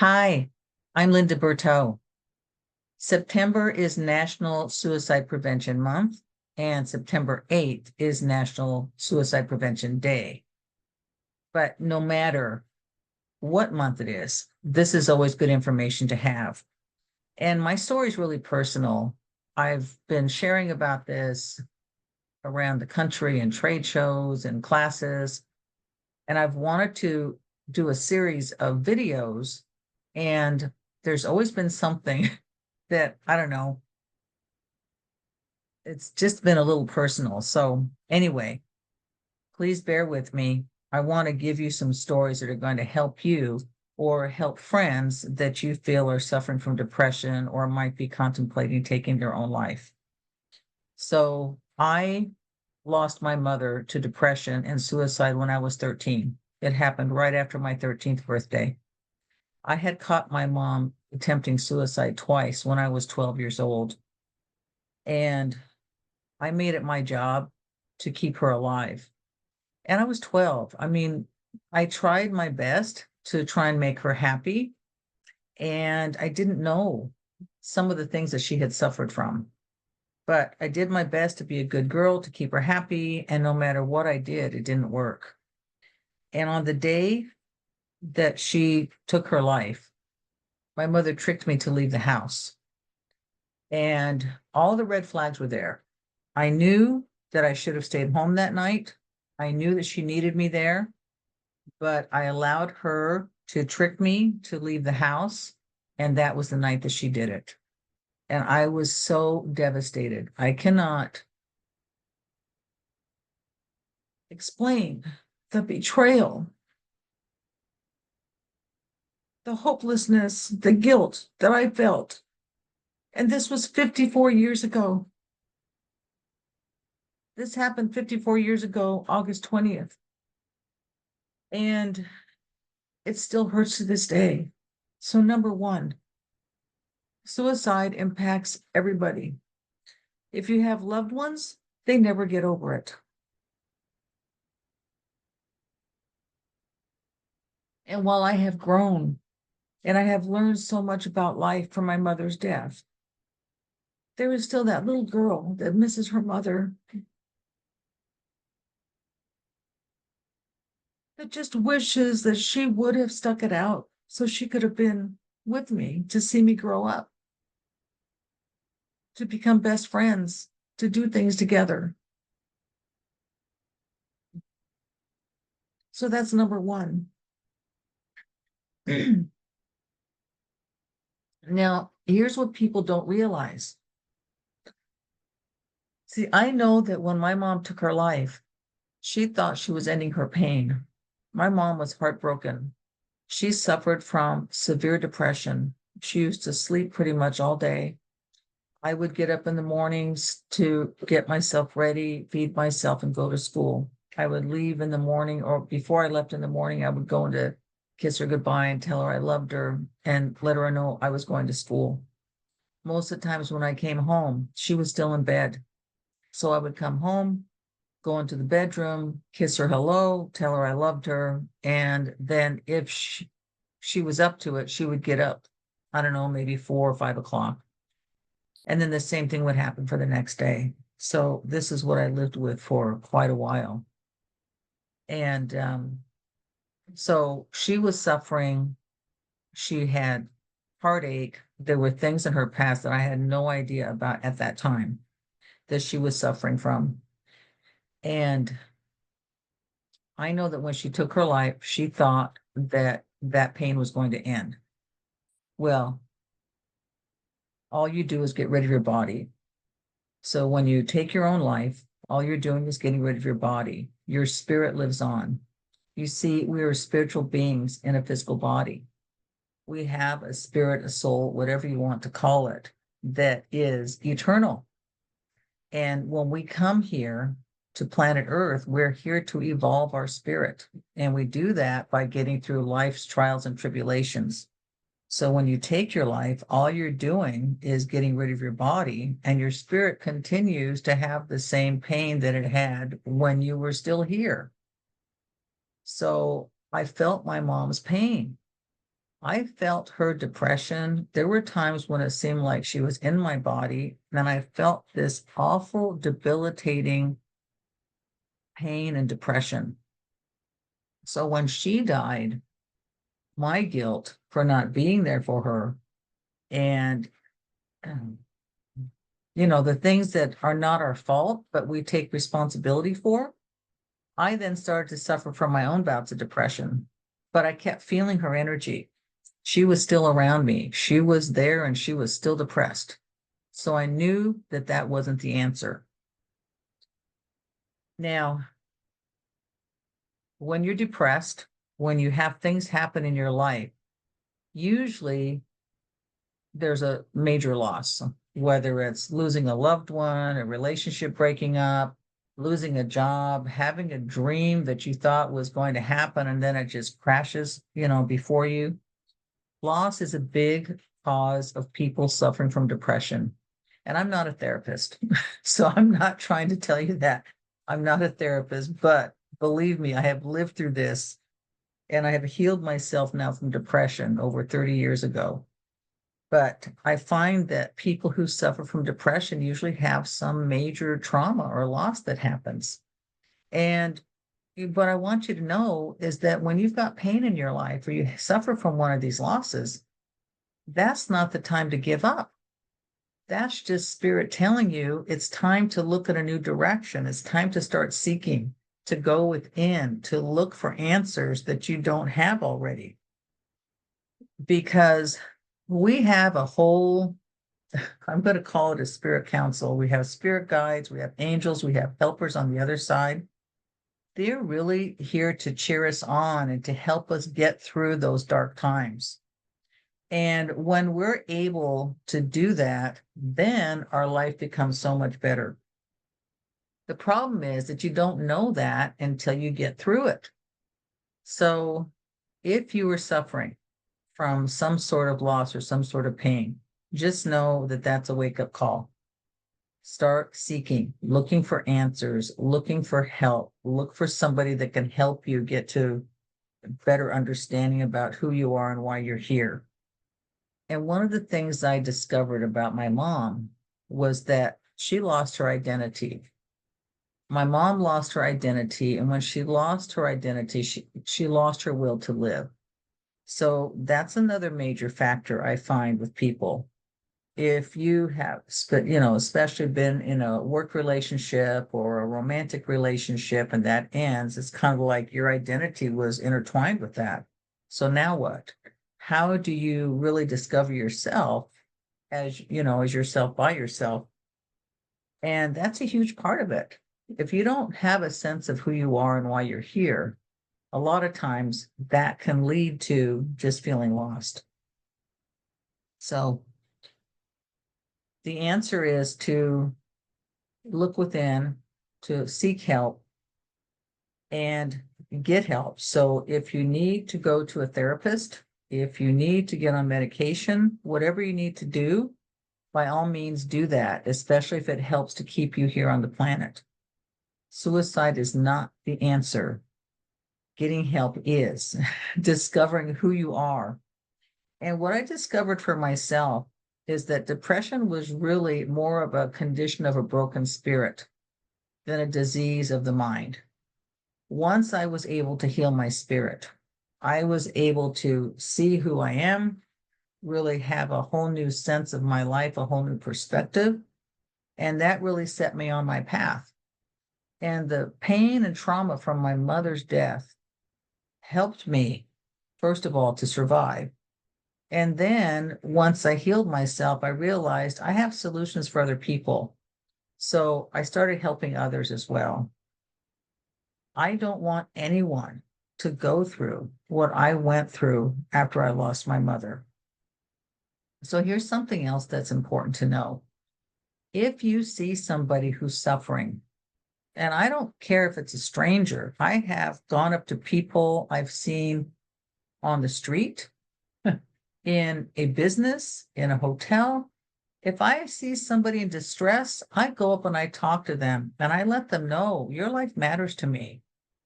Hi, I'm Linda Bertaut. September is National Suicide Prevention Month, and September 8th is National Suicide Prevention Day. But no matter what month it is, this is always good information to have. And my story is really personal. I've been sharing about this around the country in trade shows and classes, and I've wanted to do a series of videos, and there's always been something that I don't know, it's just been a little personal. So, anyway, please bear with me. I want to give you some stories that are going to help you or help friends that you feel are suffering from depression or might be contemplating taking their own life. So, I lost my mother to depression and suicide when I was 13. It happened right after my 13th birthday. I had caught my mom attempting suicide twice when I was 12 years old. And I made it my job to keep her alive. And I was 12. I mean, I tried my best to try and make her happy. And I didn't know some of the things that she had suffered from. But I did my best to be a good girl, to keep her happy. And no matter what I did, it didn't work. And on the day that she took her life, my mother tricked me to leave the house. And all the red flags were there. I knew that I should have stayed home that night. I knew that she needed me there, but I allowed her to trick me to leave the house. And that was the night that she did it. And I was so devastated. I cannot explain the betrayal, the hopelessness, the guilt that I felt. And this was 54 years ago. This happened 54 years ago, August 20th. And it still hurts to this day. So, number one, suicide impacts everybody. If you have loved ones, they never get over it. And while I have grown and I have learned so much about life from my mother's death, there is still that little girl that misses her mother, that just wishes that she would have stuck it out so she could have been with me to see me grow up, to become best friends, to do things together. So that's number one. Now, here's what people don't realize. See, I know that when my mom took her life, she thought she was ending her pain. My mom was heartbroken. She suffered from severe depression. She used to sleep pretty much all day. I would get up in the mornings to get myself ready, feed myself, and go to school. I would leave in the morning, or before I left in the morning, I would go in to kiss her goodbye and tell her I loved her and let her know I was going to school. Most of the times when I came home, she was still in bed. So I would come home, go into the bedroom, kiss her hello, tell her I loved her. And then if she was up to it, she would get up, I don't know, maybe 4 or 5 o'clock. And then the same thing would happen for the next day. So this is what I lived with for quite a while. And so she was suffering. She had heartache. There were things in her past that I had no idea about at that time that she was suffering from. And I know that when she took her life, she thought that that pain was going to end. Well, all you do is get rid of your body. So when you take your own life, all you're doing is getting rid of your body. Your spirit lives on. You see, we are spiritual beings in a physical body. We have a spirit, a soul, whatever you want to call it, that is eternal. And when we come here to planet Earth, we're here to evolve our spirit. And we do that by getting through life's trials and tribulations. So when you take your life, all you're doing is getting rid of your body, and your spirit continues to have the same pain that it had when you were still here. So I felt my mom's pain. I felt her depression. There were times when it seemed like she was in my body, and I felt this awful, debilitating pain and depression. So when she died, my guilt for not being there for her and, um, the things that are not our fault, but we take responsibility for, I then started to suffer from my own bouts of depression. But I kept feeling her energy. She was still around me. She was there and she was still depressed. So I knew that that wasn't the answer. Now, when you're depressed, when you have things happen in your life, usually there's a major loss, whether it's losing a loved one, a relationship breaking up, losing a job, having a dream that you thought was going to happen and then it just crashes, before you. Loss is a big cause of people suffering from depression. And I'm not a therapist, so I'm not trying to tell you that. I'm not a therapist, but believe me, I have lived through this and I have healed myself now from depression over 30 years ago. But I find that people who suffer from depression usually have some major trauma or loss that happens. And what I want you to know is that when you've got pain in your life or you suffer from one of these losses, that's not the time to give up. That's just spirit telling you it's time to look at a new direction. It's time to start seeking, to go within, to look for answers that you don't have already. Because we have a whole, I'm going to call it a spirit council. We have spirit guides, we have angels, we have helpers on the other side. They're really here to cheer us on and to help us get through those dark times. And when we're able to do that, then our life becomes so much better. The problem is that you don't know that until you get through it. So if you were suffering from some sort of loss or some sort of pain, just know that that's a wake-up call. Start seeking, looking for answers, looking for help, look for somebody that can help you get to a better understanding about who you are and why you're here. And one of the things I discovered about my mom was that she lost her identity. My mom lost her identity, and when she lost her identity, she lost her will to live. So that's another major factor I find with people. If you have, especially been in a work relationship or a romantic relationship and that ends, it's kind of like your identity was intertwined with that. So now what? How do you really discover yourself as yourself by yourself? And that's a huge part of it. If you don't have a sense of who you are and why you're here, a lot of times that can lead to just feeling lost. So the answer is to look within, to seek help and get help. So if you need to go to a therapist, if you need to get on medication, whatever you need to do, by all means do that, especially if it helps to keep you here on the planet. Suicide is not the answer. Getting help is. Discovering who you are. And what I discovered for myself is that depression was really more of a condition of a broken spirit than a disease of the mind. Once I was able to heal my spirit, I was able to see who I am, really have a whole new sense of my life, a whole new perspective. And that really set me on my path. And the pain and trauma from my mother's death helped me, first of all, to survive. And then once I healed myself, I realized I have solutions for other people. So I started helping others as well. I don't want anyone to go through what I went through after I lost my mother. So here's something else that's important to know. If you see somebody who's suffering, and I don't care if it's a stranger, I have gone up to people I've seen on the street, in a business, in a hotel. If I see somebody in distress, I go up and I talk to them and I let them know your life matters to me.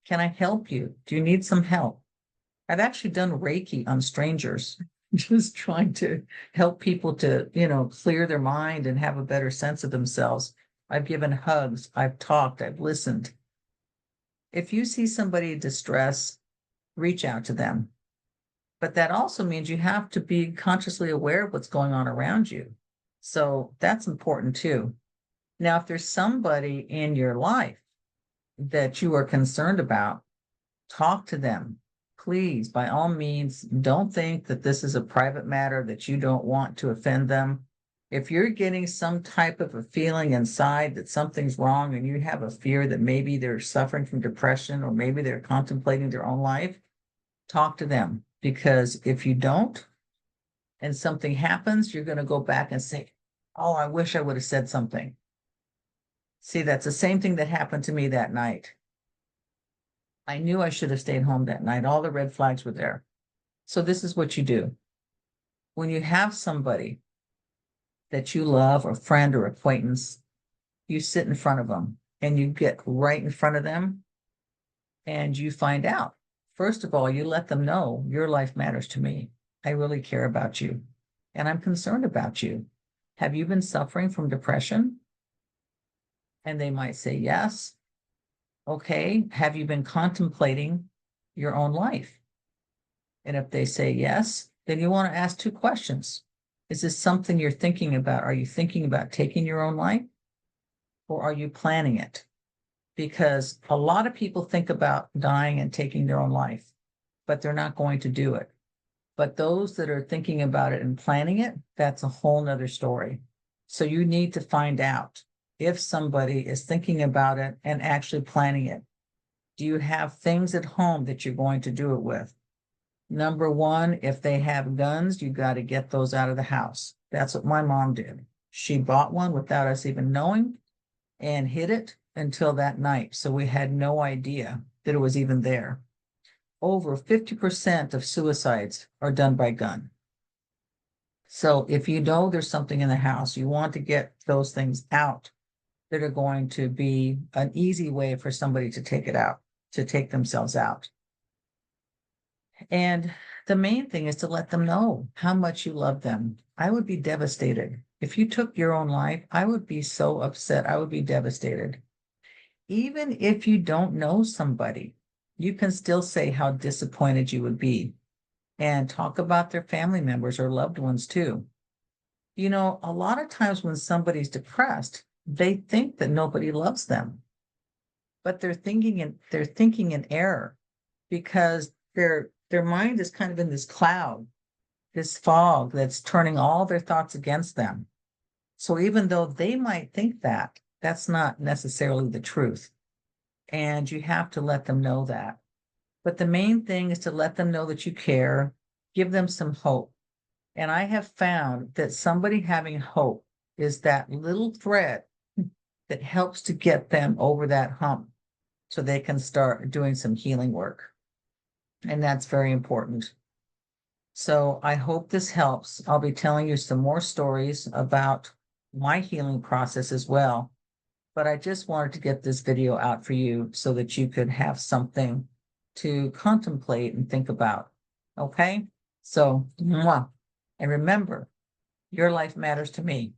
Can I help you? Do you need some help? I've actually done Reiki on strangers, just trying to help people to, clear their mind and have a better sense of themselves. I've given hugs, I've talked, I've listened. If you see somebody in distress, reach out to them. But that also means you have to be consciously aware of what's going on around you. So that's important too. Now, if there's somebody in your life that you are concerned about, talk to them. Please, by all means, don't think that this is a private matter, that you don't want to offend them. If you're getting some type of a feeling inside that something's wrong and you have a fear that maybe they're suffering from depression or maybe they're contemplating their own life, talk to them. Because if you don't and something happens, you're going to go back and say, oh, I wish I would have said something. See, that's the same thing that happened to me that night. I knew I should have stayed home that night. All the red flags were there. So this is what you do. When you have somebody that you love, or friend or acquaintance, you sit in front of them and you get right in front of them and you find out. First of all, you let them know your life matters to me. I really care about you and I'm concerned about you. Have you been suffering from depression? And they might say yes. Okay, have you been contemplating your own life? And if they say yes, then you want to ask two questions. Is this something you're thinking about? Are you thinking about taking your own life? Or are you planning it? Because a lot of people think about dying and taking their own life, but they're not going to do it. But those that are thinking about it and planning it, that's a whole nother story. So you need to find out if somebody is thinking about it and actually planning it. Do you have things at home that you're going to do it with? Number one, if they have guns, you got to get those out of the house. That's what my mom did. She bought one without us even knowing and hid it until that night. So we had no idea that it was even there. Over 50% of suicides are done by gun. So if you know there's something in the house, you want to get those things out that are going to be an easy way for somebody to take it out, to take themselves out. And the main thing is to let them know how much you love them. I would be devastated. If you took your own life, I would be so upset. I would be devastated. Even if you don't know somebody, you can still say how disappointed you would be and talk about their family members or loved ones too. A lot of times when somebody's depressed, they think that nobody loves them, but they're thinking in error because their mind is kind of in this cloud, this fog that's turning all their thoughts against them. So even though they might think that, that's not necessarily the truth. And you have to let them know that. But the main thing is to let them know that you care, give them some hope. And I have found that somebody having hope is that little thread that helps to get them over that hump so they can start doing some healing work. And that's very important. So I hope this helps. I'll be telling you some more stories about my healing process as well. But I just wanted to get this video out for you so that you could have something to contemplate and think about. Okay? So, mwah. And remember, your life matters to me.